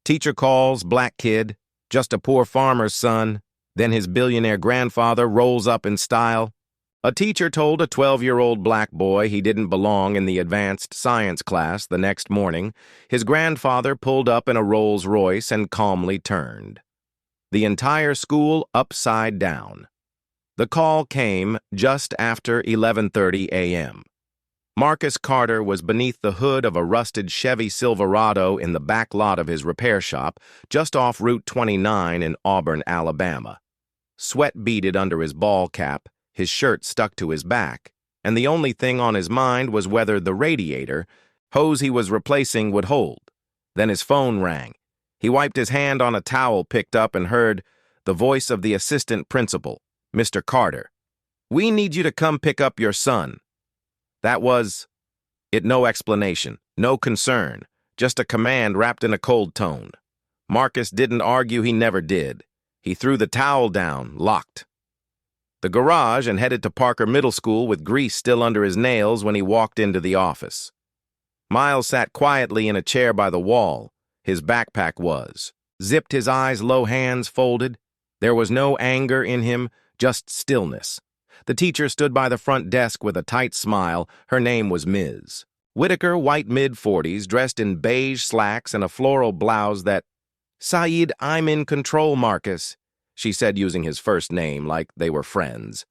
Teacher calls, black kid, just a poor farmer's son. Then his billionaire grandfather rolls up in style. A teacher told a 12-year-old black boy he didn't belong in the advanced science class the next morning. His grandfather pulled up in a Rolls-Royce and calmly turned. The entire school upside down. The call came just after 11:30 a.m. Marcus Carter was beneath the hood of a rusted Chevy Silverado in the back lot of his repair shop just off Route 29 in Auburn, Alabama. Sweat beaded under his ball cap, his shirt stuck to his back, and the only thing on his mind was whether the radiator hose he was replacing would hold. Then his phone rang. He wiped his hand on a towel picked up and heard the voice of the assistant principal, Mr. Carter. "We need you to come pick up your son." That was it. No explanation, no concern, just a command wrapped in a cold tone. Marcus didn't argue, he never did. He threw the towel down, locked the garage, and headed to Parker Middle School with grease still under his nails when he walked into the office. Miles sat quietly in a chair by the wall. His backpack was zipped, his eyes low, hands folded. There was no anger in him, just stillness. The teacher stood by the front desk with a tight smile. Her name was Ms. Whitaker, white mid-40s, dressed in beige slacks and a floral blouse that, "Saeed, I'm in control, Marcus," she said, using his first name like they were friends.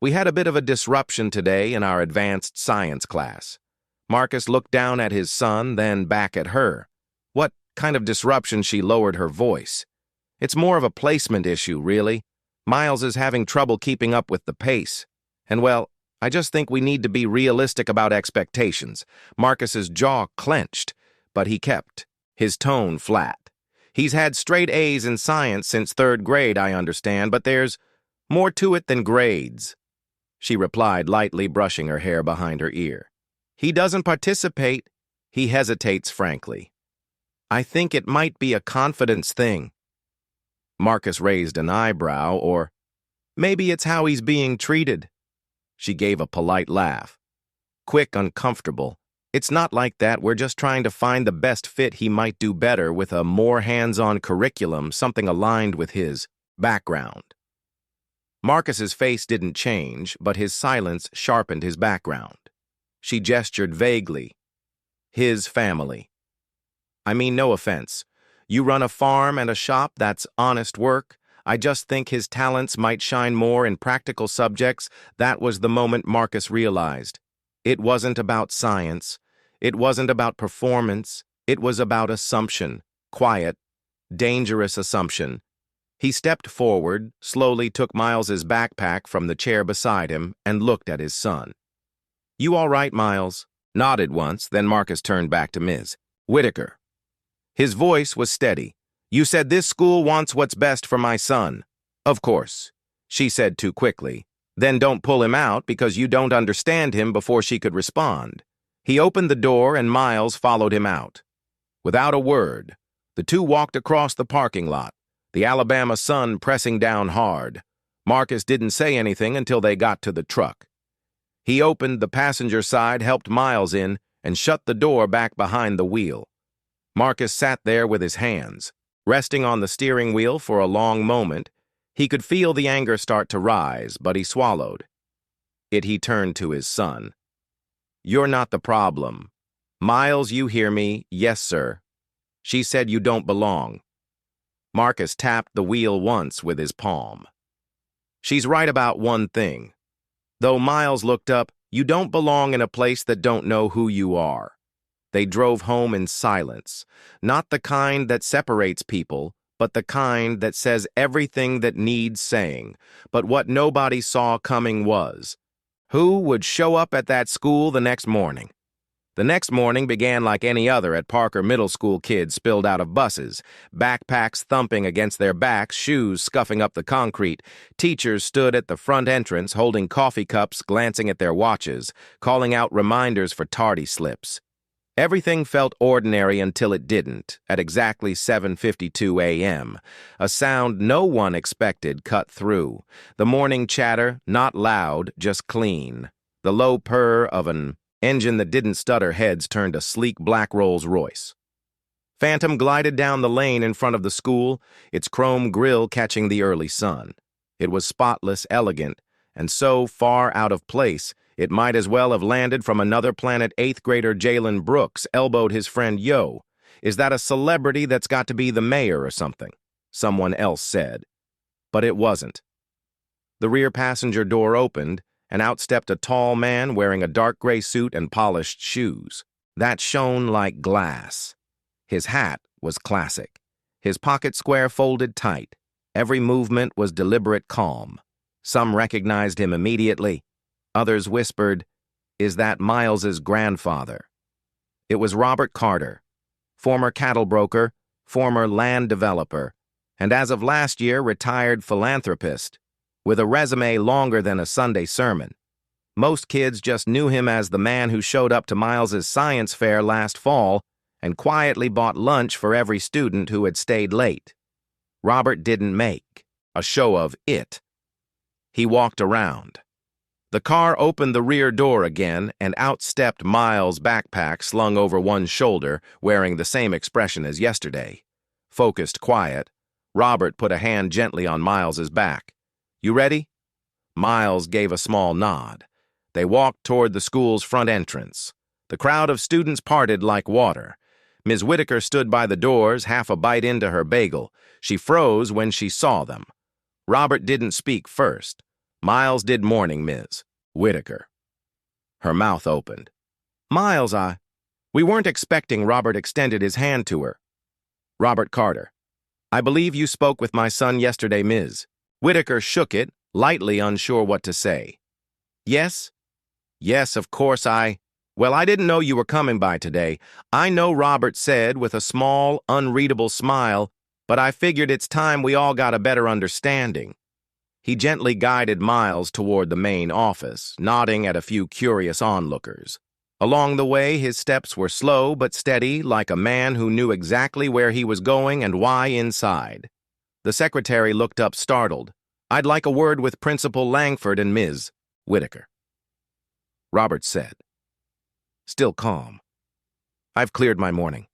"We had a bit of a disruption today in our advanced science class." Marcus looked down at his son, then back at her. "What kind of disruption?" She lowered her voice. "It's more of a placement issue, really. Miles is having trouble keeping up with the pace. And, well, I just think we need to be realistic about expectations." Marcus's jaw clenched, but he kept his tone flat. "He's had straight A's in science since 3rd grade, I understand, but there's more to it than grades," she replied, lightly brushing her hair behind her ear. "He doesn't participate." He hesitates frankly. "I think it might be a confidence thing." Marcus raised an eyebrow. "Or maybe it's how he's being treated." She gave a polite laugh. Quick, uncomfortable. "It's not like that. We're just trying to find the best fit. He might do better with a more hands-on curriculum, something aligned with his background." Marcus's face didn't change, but his silence sharpened his background. She gestured vaguely. "His family. I mean, no offense. You run a farm and a shop, that's honest work. I just think his talents might shine more in practical subjects." That was the moment Marcus realized. It wasn't about science. It wasn't about performance. It was about assumption. Quiet, dangerous assumption. He stepped forward, slowly took Miles's backpack from the chair beside him, and looked at his son. "You all right, Miles?" Nodded once, then Marcus turned back to Ms. Whitaker. His voice was steady. "You said this school wants what's best for my son." "Of course," she said too quickly. "Then don't pull him out because you don't understand him." Before she could respond, he opened the door and Miles followed him out. Without a word, the two walked across the parking lot, the Alabama sun pressing down hard. Marcus didn't say anything until they got to the truck. He opened the passenger side, helped Miles in, and shut the door back behind the wheel. Marcus sat there with his hands resting on the steering wheel for a long moment. He could feel the anger start to rise, but he swallowed it. He turned to his son. "You're not the problem. Miles, you hear me?" "Yes, sir." "She said you don't belong." Marcus tapped the wheel once with his palm. "She's right about one thing." Though Miles looked up, "You don't belong in a place that don't know who you are." They drove home in silence, not the kind that separates people, but the kind that says everything that needs saying. But what nobody saw coming was who would show up at that school the next morning. The next morning began like any other at Parker Middle School. Kids spilled out of buses, backpacks thumping against their backs, shoes scuffing up the concrete. Teachers stood at the front entrance holding coffee cups, glancing at their watches, calling out reminders for tardy slips. Everything felt ordinary until it didn't. At exactly 7:52 a.m., a sound no one expected cut through. The morning chatter, not loud, just clean. The low purr of an engine that didn't stutter. Heads turned a sleek black Rolls-Royce. Phantom glided down the lane in front of the school, its chrome grille catching the early sun. It was spotless, elegant, and so far out of place, it might as well have landed from another planet. Eighth grader Jalen Brooks elbowed his friend. "Yo, is that a celebrity that's got to be the mayor or something?" someone else said. But it wasn't. The rear passenger door opened, and out stepped a tall man wearing a dark gray suit and polished shoes that shone like glass. His hat was classic, his pocket square folded tight. Every movement was deliberate calm. Some recognized him immediately. Others whispered, "Is that Miles's grandfather?" It was Robert Carter, former cattle broker, former land developer, and as of last year, retired philanthropist, with a resume longer than a Sunday sermon. Most kids just knew him as the man who showed up to Miles's science fair last fall and quietly bought lunch for every student who had stayed late. Robert didn't make a show of it. He walked around. The car opened the rear door again, and out stepped Miles' backpack slung over one shoulder, wearing the same expression as yesterday. Focused, quiet, Robert put a hand gently on Miles's back. "You ready?" Miles gave a small nod. They walked toward the school's front entrance. The crowd of students parted like water. Ms. Whitaker stood by the doors, half a bite into her bagel. She froze when she saw them. Robert didn't speak first. Miles did. "Morning, Ms. Whitaker." Her mouth opened. "Miles, we weren't expecting." Robert extended his hand to her. "Robert Carter. I believe you spoke with my son yesterday, Ms." Whitaker shook it, lightly unsure what to say. "Yes? Yes, of course Well, I didn't know you were coming by today. I know," Robert said with a small, unreadable smile, "but I figured it's time we all got a better understanding." He gently guided Miles toward the main office, nodding at a few curious onlookers. Along the way, his steps were slow but steady, like a man who knew exactly where he was going and why inside. The secretary looked up startled. "I'd like a word with Principal Langford and Ms. Whitaker," Robert said, still calm. "I've cleared my morning."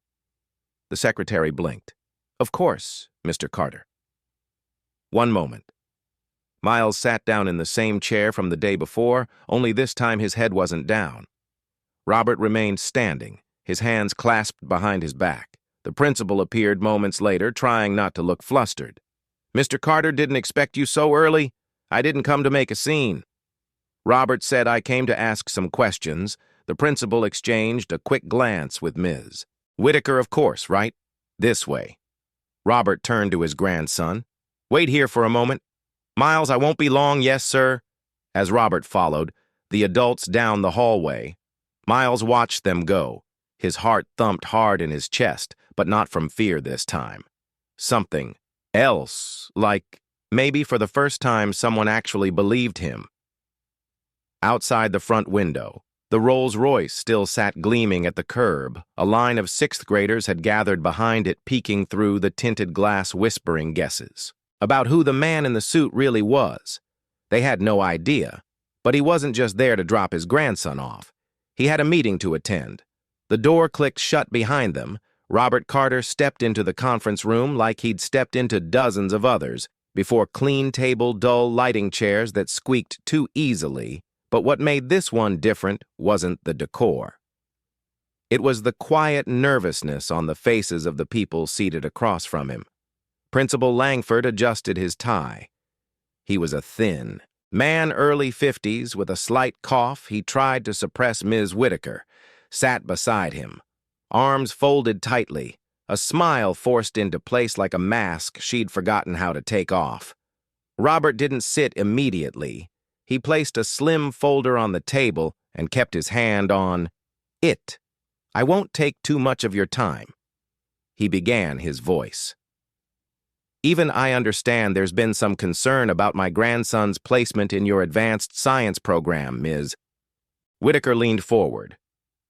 The secretary blinked. "Of course, Mr. Carter." One moment. Miles sat down in the same chair from the day before, only this time his head wasn't down. Robert remained standing, his hands clasped behind his back. The principal appeared moments later, trying not to look flustered. "Mr. Carter, didn't expect you so early. I didn't come to make a scene." Robert said, "I came to ask some questions." The principal exchanged a quick glance with Ms. Whitaker. "Of course, right? This way." Robert turned to his grandson. "Wait here for a moment. Miles, I won't be long." "Yes, sir." As Robert followed the adults down the hallway, Miles watched them go. His heart thumped hard in his chest, but not from fear this time. Something else, like maybe for the first time someone actually believed him. Outside the front window, the Rolls-Royce still sat gleaming at the curb. A line of sixth graders had gathered behind it, peeking through the tinted glass, whispering guesses about who the man in the suit really was. They had no idea, but he wasn't just there to drop his grandson off. He had a meeting to attend. The door clicked shut behind them. Robert Carter stepped into the conference room like he'd stepped into dozens of others, before clean table, dull lighting chairs that squeaked too easily. But what made this one different wasn't the decor. It was the quiet nervousness on the faces of the people seated across from him. Principal Langford adjusted his tie. He was a thin man, early 50s, with a slight cough. He tried to suppress Ms. Whitaker, sat beside him, arms folded tightly, a smile forced into place like a mask she'd forgotten how to take off. Robert didn't sit immediately. He placed a slim folder on the table and kept his hand on it. "I won't take too much of your time," he began, his voice. "Even I understand there's been some concern about my grandson's placement in your advanced science program, Ms. Whitaker leaned forward.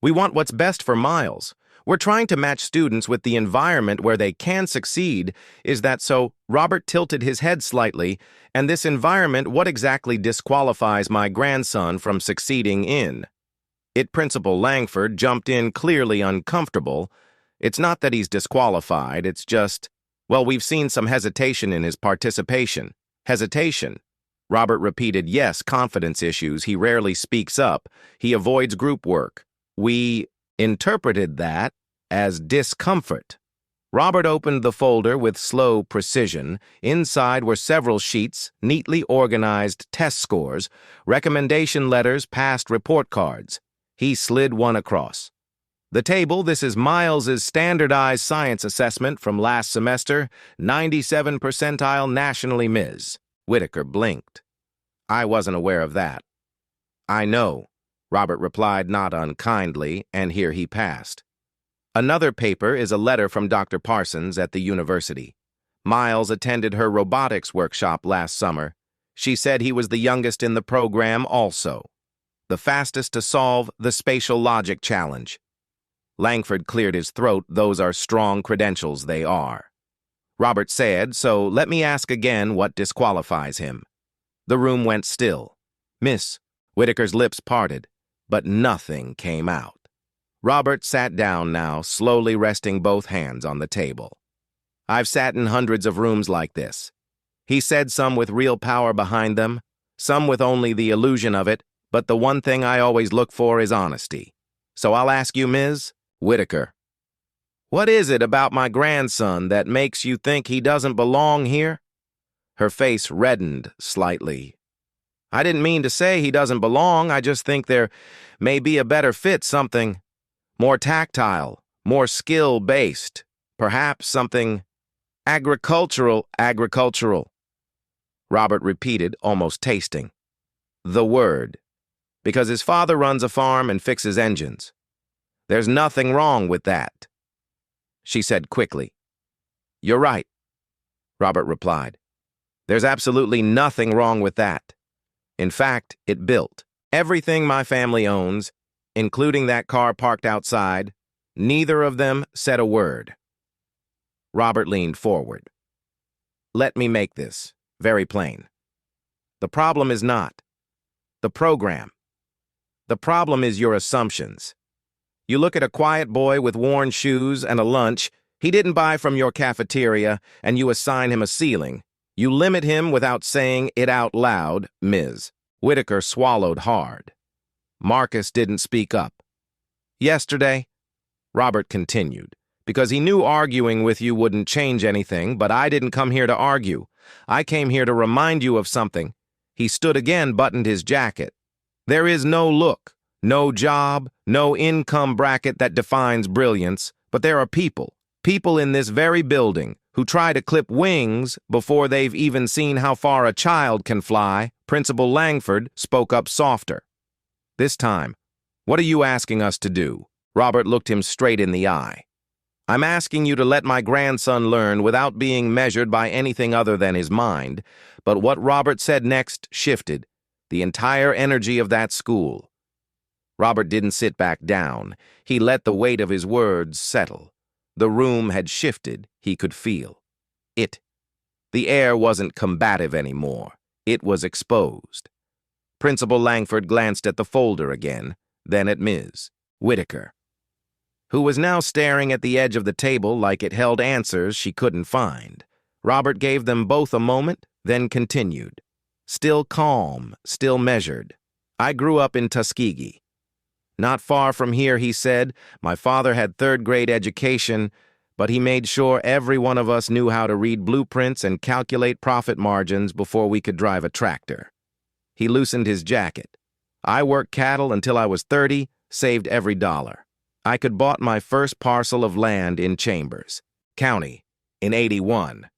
"We want what's best for Miles. We're trying to match students with the environment where they can succeed. Is that so?" Robert tilted his head slightly. "And this environment, what exactly disqualifies my grandson from succeeding in it?" Principal Langford jumped in, clearly uncomfortable. It's not that he's disqualified, it's just, well, we've seen some hesitation in his participation. Hesitation. Robert repeated, yes, confidence issues. He rarely speaks up. He avoids group work. We interpreted that as discomfort. Robert opened the folder with slow precision. Inside were several sheets, neatly organized test scores, recommendation letters, past report cards. He slid one across. The table, this is Miles's standardized science assessment from last semester, 97 percentile nationally, Ms. Whitaker blinked. I wasn't aware of that. I know, Robert replied not unkindly, and here he passed. Another paper is a letter from Dr. Parsons at the university. Miles attended her robotics workshop last summer. She said he was the youngest in the program also. The fastest to solve the spatial logic challenge. Langford cleared his throat. Those are strong credentials, they are. Robert said, so let me ask again what disqualifies him. The room went still. Miss Whitaker's lips parted, but nothing came out. Robert sat down now, slowly resting both hands on the table. I've sat in hundreds of rooms like this. He said, some with real power behind them, some with only the illusion of it, but the one thing I always look for is honesty. So I'll ask you, Ms. Whitaker, what is it about my grandson that makes you think he doesn't belong here? Her face reddened slightly. I didn't mean to say he doesn't belong. I just think there may be a better fit, something more tactile, more skill-based, perhaps something agricultural. Robert repeated, almost tasting the word, because his father runs a farm and fixes engines. There's nothing wrong with that, she said quickly. You're right, Robert replied. There's absolutely nothing wrong with that. In fact, it built everything my family owns, including that car parked outside. Neither of them said a word. Robert leaned forward. Let me make this very plain. The problem is not the program. The problem is your assumptions. You look at a quiet boy with worn shoes and a lunch he didn't buy from your cafeteria, and you assign him a ceiling. You limit him without saying it out loud, Ms. Whitaker swallowed hard. Marcus didn't speak up. Yesterday, Robert continued, because he knew arguing with you wouldn't change anything, but I didn't come here to argue. I came here to remind you of something. He stood again, buttoned his jacket. There is no look, no job, no income bracket that defines brilliance, but there are people in this very building who try to clip wings before they've even seen how far a child can fly. Principal Langford spoke up softer. This time, what are you asking us to do? Robert looked him straight in the eye. I'm asking you to let my grandson learn without being measured by anything other than his mind. But what Robert said next shifted the entire energy of that school. Robert didn't sit back down. He let the weight of his words settle. The room had shifted, he could feel. The air wasn't combative anymore. It was exposed. Principal Langford glanced at the folder again, then at Ms. Whitaker, who was now staring at the edge of the table like it held answers she couldn't find. Robert gave them both a moment, then continued. Still calm, still measured. I grew up in Tuskegee. Not far from here, he said. My father had third-grade education, but he made sure every one of us knew how to read blueprints and calculate profit margins before we could drive a tractor. He loosened his jacket. I worked cattle until I was 30, saved every dollar. I could bought my first parcel of land in Chambers County in '81.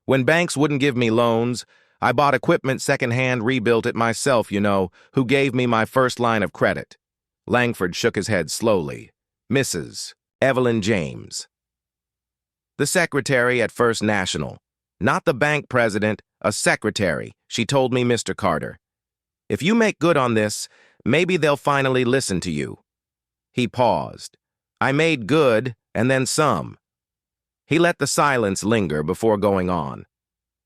When banks wouldn't give me loans, I bought equipment secondhand, rebuilt it myself, who gave me my first line of credit. Langford shook his head slowly. Mrs. Evelyn James. The secretary at First National. Not the bank president, a secretary, she told me, Mr. Carter. If you make good on this, maybe they'll finally listen to you. He paused. I made good, and then some. He let the silence linger before going on.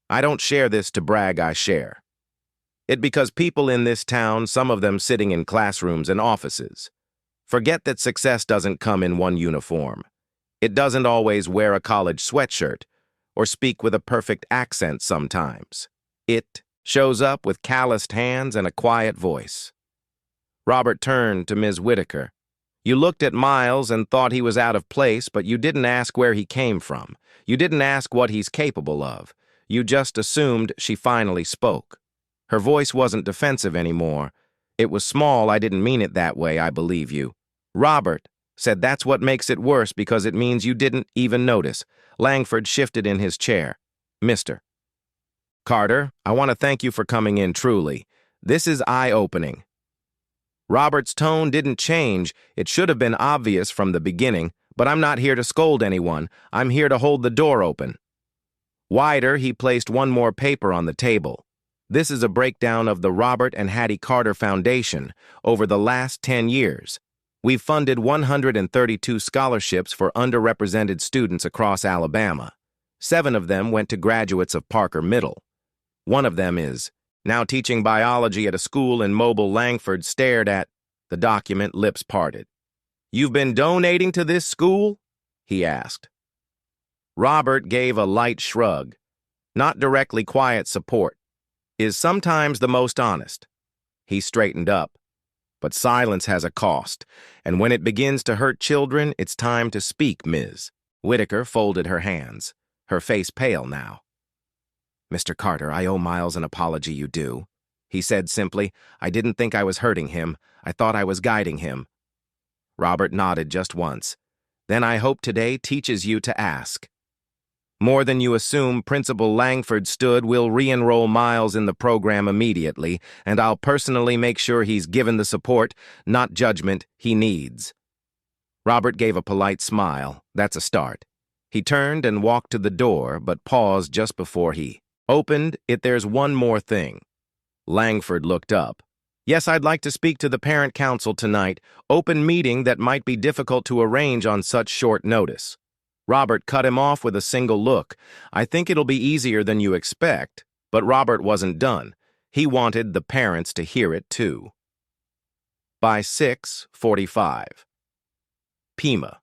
I don't share this to brag, I share it because people in this town, some of them sitting in classrooms and offices, forget that success doesn't come in one uniform. It doesn't always wear a college sweatshirt or speak with a perfect accent sometimes. It shows up with calloused hands and a quiet voice. Robert turned to Ms. Whitaker. You looked at Miles and thought he was out of place, but you didn't ask where he came from. You didn't ask what he's capable of. You just assumed. She finally spoke. Her voice wasn't defensive anymore. It was small. I didn't mean it that way, I believe you. Robert said that's what makes it worse because it means you didn't even notice. Langford shifted in his chair. Mr. Carter, I want to thank you for coming in truly. This is eye-opening. Robert's tone didn't change. It should have been obvious from the beginning, but I'm not here to scold anyone. I'm here to hold the door open. Wider, he placed one more paper on the table. This is a breakdown of the Robert and Hattie Carter Foundation over the last 10 years. We've funded 132 scholarships for underrepresented students across Alabama. 7 of them went to graduates of Parker Middle. One of them is now teaching biology at a school in Mobile. Langford stared at the document, lips parted. You've been donating to this school? He asked. Robert gave a light shrug. Not directly. Quiet support is sometimes the most honest. He straightened up. But silence has a cost, and when it begins to hurt children, it's time to speak. Ms. Whitaker folded her hands, her face pale now. Mr. Carter, I owe Miles an apology. You do, he said simply. I didn't think I was hurting him. I thought I was guiding him. Robert nodded just once. Then I hope today teaches you to ask. More than you assume. Principal Langford stood. We'll re-enroll Miles in the program immediately, and I'll personally make sure he's given the support, not judgment, he needs. Robert gave a polite smile. That's a start. He turned and walked to the door, but paused just before he opened it. There's one more thing. Langford looked up. Yes, I'd like to speak to the parent council tonight. Open meeting that might be difficult to arrange on such short notice. Robert cut him off with a single look. I think it'll be easier than you expect. But Robert wasn't done. He wanted the parents to hear it too. By 6:45. Pima.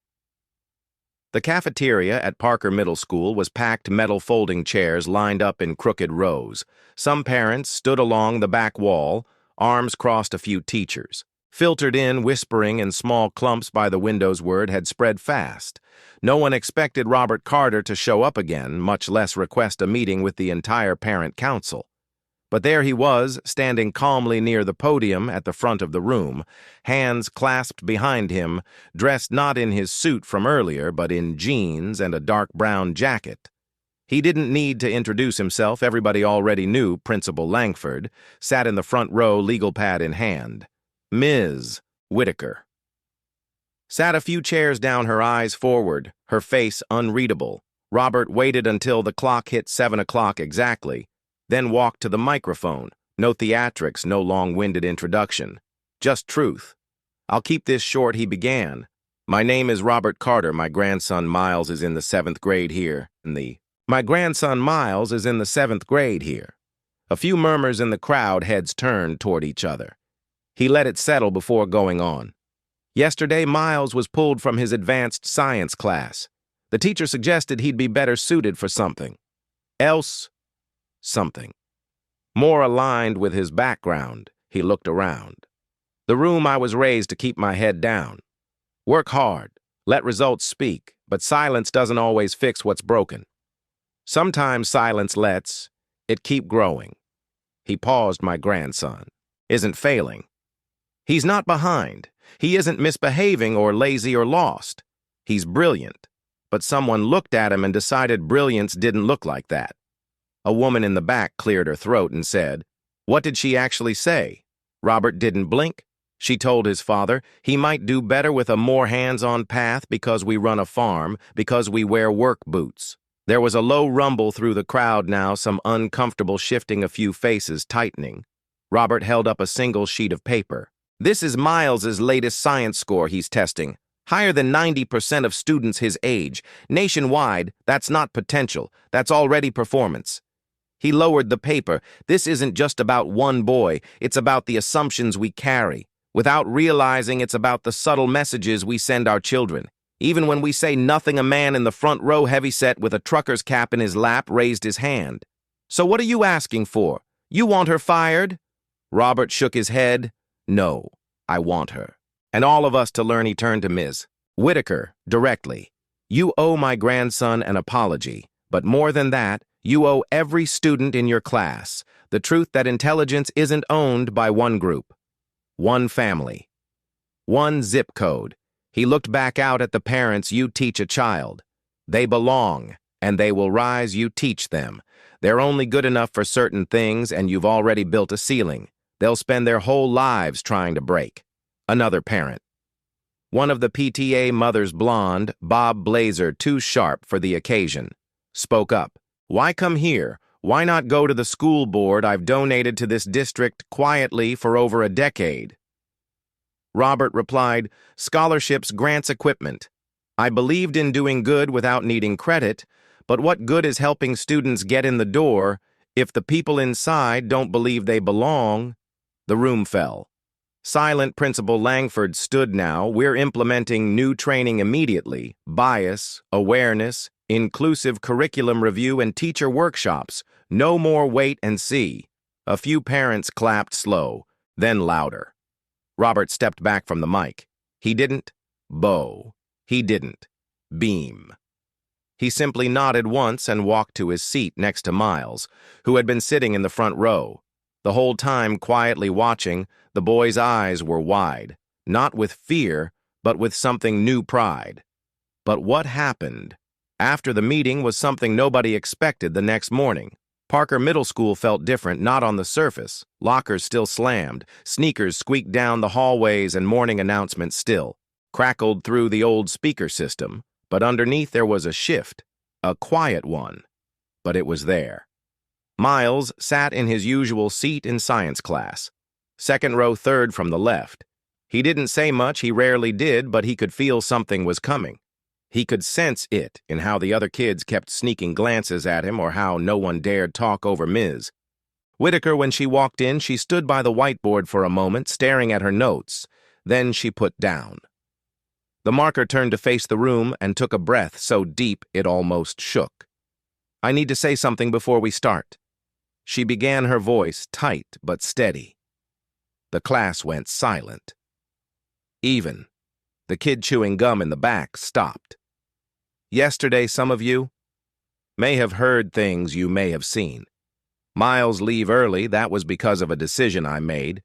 The cafeteria at Parker Middle School was packed. Metal folding chairs lined up in crooked rows. Some parents stood along the back wall, arms crossed. A few teachers filtered in, whispering in small clumps by the windows. Word had spread fast. No one expected Robert Carter to show up again, much less request a meeting with the entire parent council. But there he was, standing calmly near the podium at the front of the room, hands clasped behind him, dressed not in his suit from earlier, but in jeans and a dark brown jacket. He didn't need to introduce himself. Everybody already knew Principal Langford, sat in the front row, legal pad in hand. Ms. Whitaker sat a few chairs down, her eyes forward, her face unreadable. Robert waited until the clock hit 7 o'clock exactly, then walked to the microphone. No theatrics, no long-winded introduction. Just truth. I'll keep this short, he began. My name is Robert Carter. My grandson Miles is in the 7th grade here. My grandson Miles is in the 7th grade here. A few murmurs in the crowd, heads turned toward each other. He let it settle before going on. Yesterday, Miles was pulled from his advanced science class. The teacher suggested he'd be better suited for something else, something more aligned with his background. He looked around. The room. I was raised to keep my head down. Work hard, let results speak, but silence doesn't always fix what's broken. Sometimes silence lets it keep growing. He paused. My grandson isn't failing. He's not behind. He isn't misbehaving or lazy or lost. He's brilliant. But someone looked at him and decided brilliance didn't look like that. A woman in the back cleared her throat and said, What did she actually say? Robert didn't blink. She told his father he might do better with a more hands-on path because we run a farm, because we wear work boots. There was a low rumble through the crowd now, some uncomfortable shifting, a few faces tightening. Robert held up a single sheet of paper. This is Miles's latest science score he's testing. Higher than 90% of students his age. Nationwide, that's not potential. That's already performance. He lowered the paper. This isn't just about one boy. It's about the assumptions we carry. Without realizing, it's about the subtle messages we send our children. Even when we say nothing, a man in the front row heavyset with a trucker's cap in his lap raised his hand. So what are you asking for? You want her fired? Robert shook his head. No, I want her. And all of us to learn. He turned to Ms. Whitaker, directly. You owe my grandson an apology, but more than that, you owe every student in your class the truth that intelligence isn't owned by one group, one family, one zip code. He looked back out at the parents. You teach a child. They belong, and they will rise. You teach them. They're only good enough for certain things, and you've already built a ceiling. They'll spend their whole lives trying to break. Another parent. One of the PTA mothers, blonde, bob blazer too sharp for the occasion, spoke up. Why come here? Why not go to the school board? I've donated to this district quietly for over a decade. Robert replied, scholarships, grants, equipment. I believed in doing good without needing credit, but what good is helping students get in the door if the people inside don't believe they belong? The room fell. Silent Principal Langford stood now. We're implementing new training immediately. Bias, awareness, inclusive curriculum review, and teacher workshops. No more wait and see. A few parents clapped slow, then louder. Robert stepped back from the mic. He didn't bow. He didn't beam. He simply nodded once and walked to his seat next to Miles, who had been sitting in the front row. The whole time quietly watching, the boy's eyes were wide, not with fear, but with something new pride. But what happened after the meeting was something nobody expected the next morning. Parker Middle School felt different, not on the surface. Lockers still slammed, sneakers squeaked down the hallways, and morning announcements still crackled through the old speaker system. But underneath there was a shift, a quiet one. But it was there. Miles sat in his usual seat in science class, second row, third from the left. He didn't say much, he rarely did, but he could feel something was coming. He could sense it in how the other kids kept sneaking glances at him or how no one dared talk over Ms. Whitaker. When she walked in, she stood by the whiteboard for a moment, staring at her notes. Then she put down. The marker turned to face the room and took a breath so deep it almost shook. I need to say something before we start. She began, her voice tight but steady. The class went silent. Even the kid chewing gum in the back stopped. Yesterday, some of you may have heard things you may have seen. Miles leave early, that was because of a decision I made.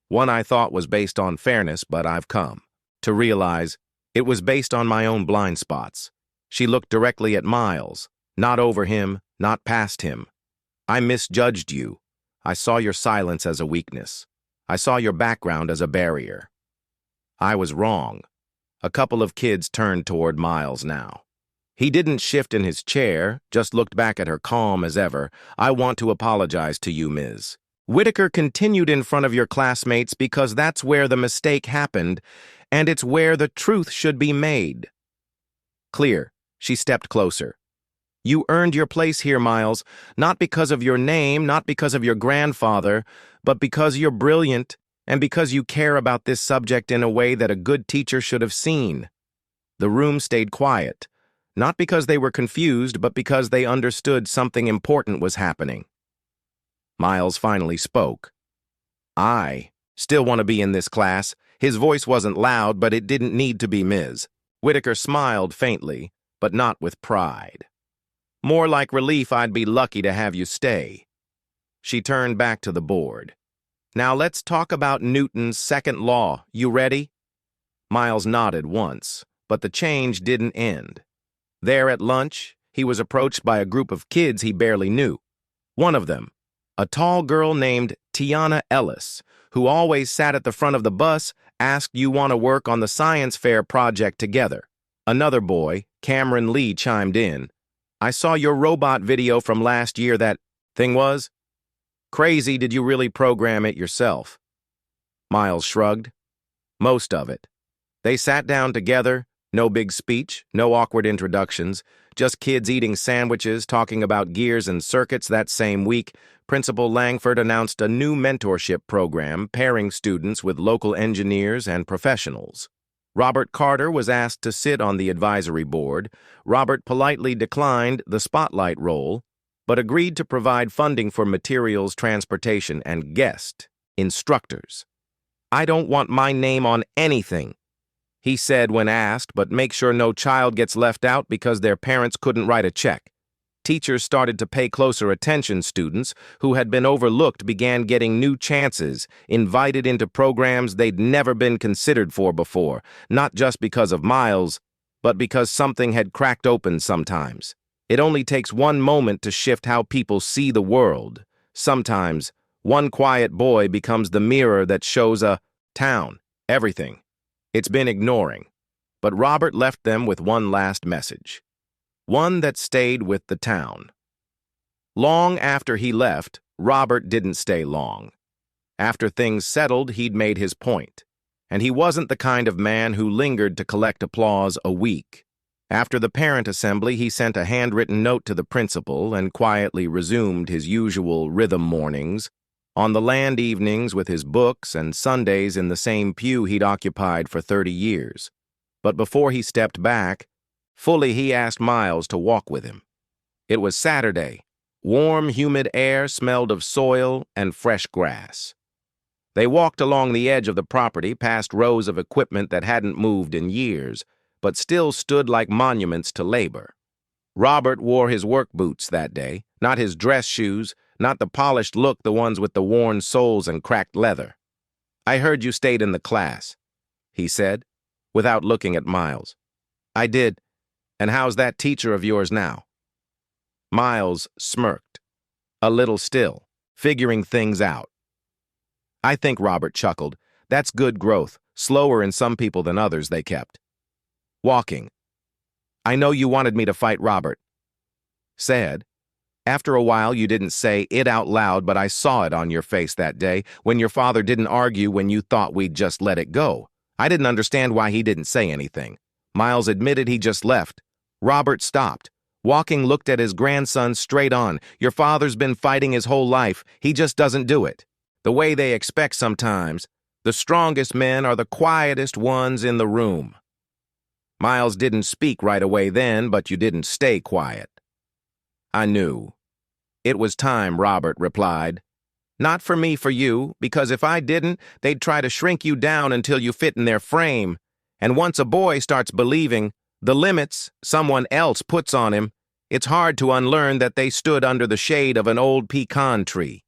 One I thought was based on fairness, but I've come to realize it was based on my own blind spots. She looked directly at Miles, not over him, not past him. I misjudged you. I saw your silence as a weakness. I saw your background as a barrier. I was wrong. A couple of kids turned toward Miles now. He didn't shift in his chair, just looked back at her calm as ever. I want to apologize to you, Ms. Whitaker continued in front of your classmates because that's where the mistake happened, and it's where the truth should be made. Clear. She stepped closer. You earned your place here, Miles, not because of your name, not because of your grandfather, but because you're brilliant and because you care about this subject in a way that a good teacher should have seen. The room stayed quiet, not because they were confused, but because they understood something important was happening. Miles finally spoke. I still want to be in this class. His voice wasn't loud, but it didn't need to be, Ms. Whitaker smiled faintly, but not with pride. More like relief. I'd be lucky to have you stay. She turned back to the board. Now let's talk about Newton's second law. You ready? Miles nodded once, but the change didn't end. There at lunch, he was approached by a group of kids he barely knew. One of them, a tall girl named Tiana Ellis, who always sat at the front of the bus, asked, you want to work on the science fair project together. Another boy, Cameron Lee, chimed in. I saw your robot video from last year. That thing was crazy. Did you really program it yourself? Miles shrugged. Most of it. They sat down together, no big speech, no awkward introductions, just kids eating sandwiches, talking about gears and circuits. That same week, Principal Langford announced a new mentorship program pairing students with local engineers and professionals. Robert Carter was asked to sit on the advisory board. Robert politely declined the spotlight role, but agreed to provide funding for materials, transportation, and guest instructors. "I don't want my name on anything," he said when asked, "but make sure no child gets left out because their parents couldn't write a check." Teachers started to pay closer attention. Students who had been overlooked began getting new chances, invited into programs they'd never been considered for before, not just because of Miles, but because something had cracked open sometimes. It only takes one moment to shift how people see the world. Sometimes, one quiet boy becomes the mirror that shows a town everything it's been ignoring. But Robert left them with one last message. One that stayed with the town. Long after he left, Robert didn't stay long. After things settled, he'd made his point. And he wasn't the kind of man who lingered to collect applause a week. After the parent assembly, he sent a handwritten note to the principal and quietly resumed his usual rhythm mornings, on the land evenings with his books and Sundays in the same pew he'd occupied for 30 years. But before he stepped back, fully he asked Miles to walk with him. It was Saturday. Warm, humid air smelled of soil and fresh grass. They walked along the edge of the property past rows of equipment that hadn't moved in years, but still stood like monuments to labor. Robert wore his work boots that day, not his dress shoes, not the polished look, the ones with the worn soles and cracked leather. "I heard you stayed in the class," he said, without looking at Miles. "I did. And how's that teacher of yours now?" Miles smirked, a little still, figuring things out. "I think," Robert chuckled, "that's good growth, slower in some people than others," they kept walking. "I know you wanted me to fight Robert," said. "After a while you didn't say it out loud, but I saw it on your face that day when your father didn't argue when you thought we'd just let it go. I didn't understand why he didn't say anything." Miles admitted he just left. Robert stopped. Walking, looked at his grandson straight on. "Your father's been fighting his whole life. He just doesn't do it. The way they expect sometimes. The strongest men are the quietest ones in the room." Miles didn't speak right away then, but you didn't stay quiet. "I knew." "It was time," Robert replied. "Not for me, for you, because if I didn't, they'd try to shrink you down until you fit in their frame. And once a boy starts believing the limits someone else puts on him, it's hard to unlearn that they stood under the shade of an old pecan tree.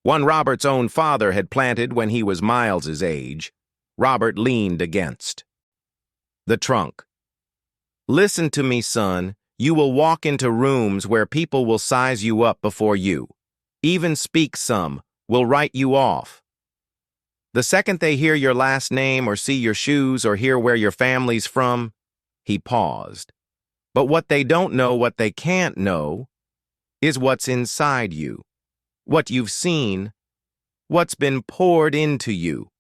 One Robert's own father had planted when he was Miles's age. Robert leaned against the trunk. "Listen to me, son. You will walk into rooms where people will size you up before you. Even speak some, will write you off. The second they hear your last name or see your shoes or hear where your family's from," he paused. "But what they don't know, what they can't know, is what's inside you, what you've seen, what's been poured into you."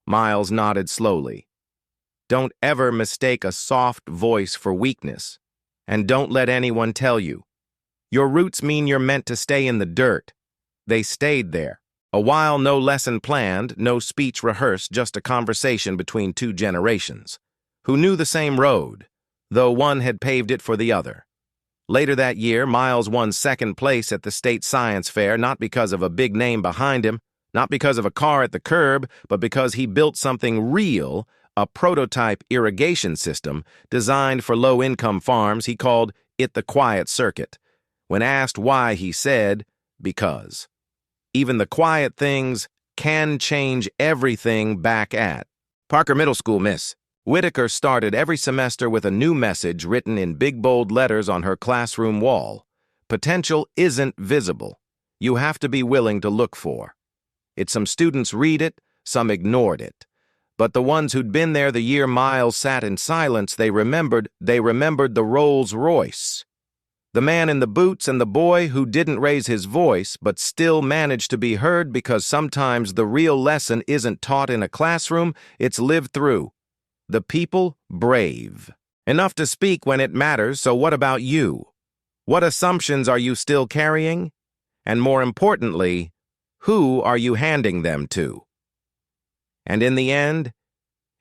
Miles nodded slowly. "Don't ever mistake a soft voice for weakness, and don't let anyone tell you. Your roots mean you're meant to stay in the dirt." They stayed there. A while, no lesson planned, no speech rehearsed, just a conversation between two generations, who knew the same road, though one had paved it for the other. Later that year, Miles won second place at the state science fair, not because of a big name behind him, not because of a car at the curb, but because he built something real, a prototype irrigation system designed for low-income farms. He called it the quiet circuit. When asked why, he said, "Because even the quiet things can change everything." Back at Parker Middle School, Miss Whitaker started every semester with a new message written in big bold letters on her classroom wall. "Potential isn't visible. You have to be willing to look for it." Some students read it, some ignored it. But the ones who'd been there the year Miles sat in silence, they remembered the Rolls Royce. The man in the boots and the boy who didn't raise his voice but still managed to be heard, because sometimes the real lesson isn't taught in a classroom, it's lived through. The people brave enough to speak when it matters. So what about you? What assumptions are you still carrying? And more importantly, who are you handing them to? And in the end,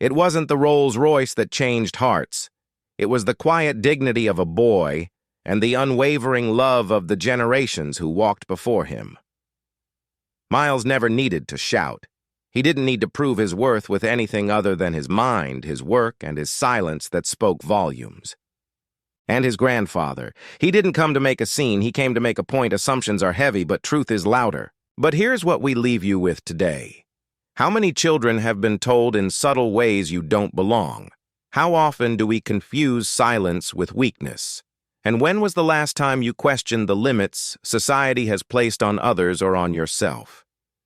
It wasn't the Rolls Royce that changed hearts. It was the quiet dignity of a boy and the unwavering love of the generations who walked before him. Miles never needed to shout. He didn't need to prove his worth with anything other than his mind, his work, and his silence that spoke volumes. And his grandfather. He didn't come to make a scene, he came to make a point. Assumptions are heavy, but truth is louder. But here's what we leave you with today. How many children have been told in subtle ways you don't belong? How often do we confuse silence with weakness? And when was the last time you questioned the limits society has placed on others or on yourself?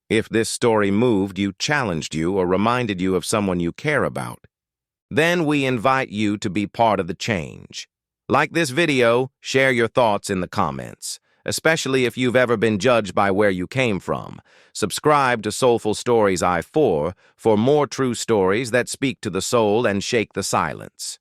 If this story moved you, challenged you, or reminded you of someone you care about, then we invite you to be part of the change. Like this video, share your thoughts in the comments, especially if you've ever been judged by where you came from. Subscribe to Soulful Stories I4 for more true stories that speak to the soul and shake the silence.